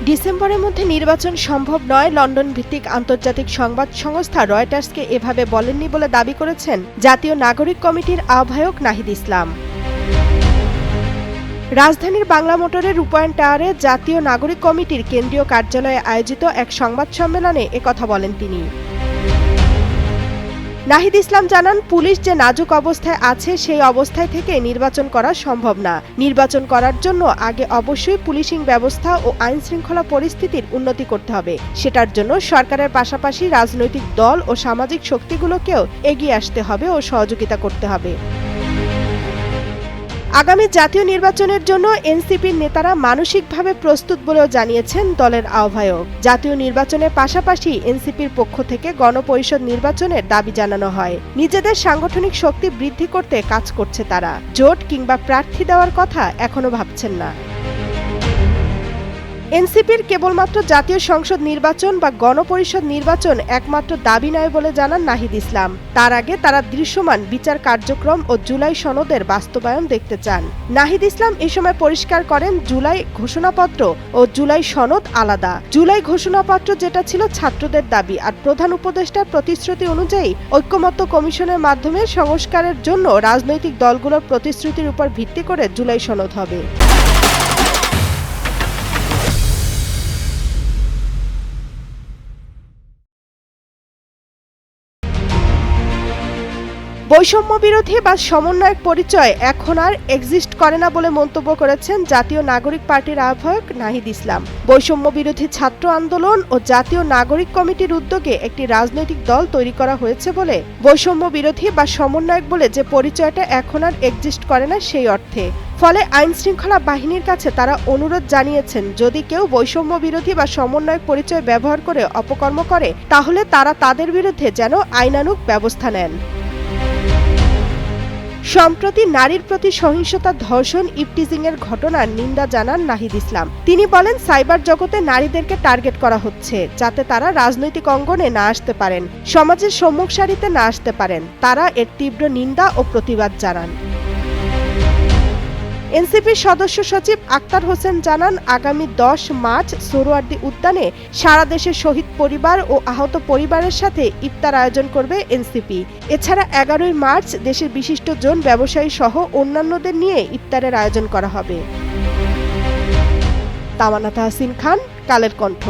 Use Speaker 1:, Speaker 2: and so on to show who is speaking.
Speaker 1: ডিসেম্বরের মধ্যে নির্বাচন সম্ভব নয়, লন্ডন ভিত্তিক আন্তর্জাতিক সংবাদ সংস্থা রয়টার্সকে এভাবে বলেননি বলে দাবি করেছেন জাতীয় নাগরিক কমিটির আহ্বায়ক নাহিদ ইসলাম। রাজধানীর বাংলা মোটরের রূপায়ণ টাওয়ারে জাতীয় নাগরিক কমিটির কেন্দ্রীয় কার্যালয়ে আয়োজিত এক সংবাদ সম্মেলনে একথা বলেন তিনি। নাহিদ ইসলাম জানান, পুলিশ যে নাজুক অবস্থায় আছে সেই অবস্থায় থেকে নির্বাচন করা সম্ভব না। নির্বাচন করার জন্য আগে অবশ্যই পুলিশিং ব্যবস্থা ও আইন শৃঙ্খলা পরিস্থিতির উন্নতি করতে হবে। সেটার জন্য সরকারের পাশাপাশি রাজনৈতিক দল ও সামাজিক শক্তিগুলোকেও এগিয়ে আসতে হবে ও সহযোগিতা করতে হবে। আগামী জাতীয় নির্বাচনের জন্য এনসিপির নেতারা মানসিকভাবে প্রস্তুত বলেও জানিয়েছেন দলের আহ্বায়ক। জাতীয় নির্বাচনের পাশাপাশি এনসিপির পক্ষ থেকে গণপরিষদ নির্বাচনের দাবি জানানো হয়। নিজেদের সাংগঠনিক শক্তি বৃদ্ধি করতে কাজ করছে তারা। জোট কিংবা প্রার্থী দেওয়ার কথা এখনো ভাবছেন না। এনসিপির কেবলমাত্র জাতীয় সংসদ নির্বাচন বা গণপরিষদ নির্বাচন একমাত্র দাবি নয় বলে জানান নাহিদ ইসলাম। তার আগে তারা দৃশ্যমান বিচার কার্যক্রম ও জুলাই সনদের বাস্তবায়ন দেখতে চান। নাহিদ ইসলাম এ সময় পরিষ্কার করেন, জুলাই ঘোষণাপত্র ও জুলাই সনদ আলাদা। জুলাই ঘোষণাপত্র যেটা ছিল ছাত্রদের দাবি, আর প্রধান উপদেষ্টার প্রতিশ্রুতি অনুযায়ী ঐক্যমত্য কমিশনের মাধ্যমে সংস্কারের জন্য রাজনৈতিক দলগুলোর প্রতিশ্রুতির উপর ভিত্তি করে জুলাই সনদ হবে। বৈষম্য বিরোধী বা সমন্বয়ক পরিচয় এখন আর এক্সিস্ট করে না বলে মন্তব্য করেছেন জাতীয় নাগরিক পার্টির আহ্বায়ক নাহিদ ইসলাম। বৈষম্য বিরোধী ছাত্র আন্দোলন ও জাতীয় নাগরিক কমিটির উদ্যোগে একটি রাজনৈতিক দল তৈরি করা হয়েছে বলে বৈষম্য বিরোধী বা সমন্বয়ক বলে যে পরিচয়টা এখন আর এক্সিস্ট করে না সেই অর্থে। ফলে আইন শৃঙ্খলা বাহিনীর কাছে তারা অনুরোধ জানিয়েছেন, যদি কেউ বৈষম্য বিরোধী বা সমন্বয়ক পরিচয় ব্যবহার করে অপকর্ম করে তাহলে তারা তাদের বিরুদ্ধে যেন আইনানুগ ব্যবস্থা নেন। সম্প্রতি নারীর প্রতি সহিংসতা, ধর্ষণ, ইভটিজিংয়ের ঘটনার নিন্দা জানান নাহিদ ইসলাম। তিনি বলেন, সাইবার জগতে নারীদেরকে টার্গেট করা হচ্ছে যাতে তারা রাজনৈতিক অঙ্গনে না আসতে পারেন, সমাজের সম্মুখ সারিতে না আসতে পারেন। তারা এর তীব্র নিন্দা ও প্রতিবাদ জানান। এনসিপির সদস্য সচিব আক্তার হোসেন জানান, আগামী 10 মার্চ সোহরাওয়ার্দী উদ্যানে সারা দেশের শহীদ পরিবার ও আহত পরিবারের সাথে ইফতার আয়োজন করবে এনসিপি। এছাড়া 11 মার্চ দেশের বিশিষ্ট জন ব্যবসায়ী সহ অন্যান্যদের নিয়ে ইফতারের আয়োজন করা হবে। তামান্না তাহসিন খান, কালের কণ্ঠ।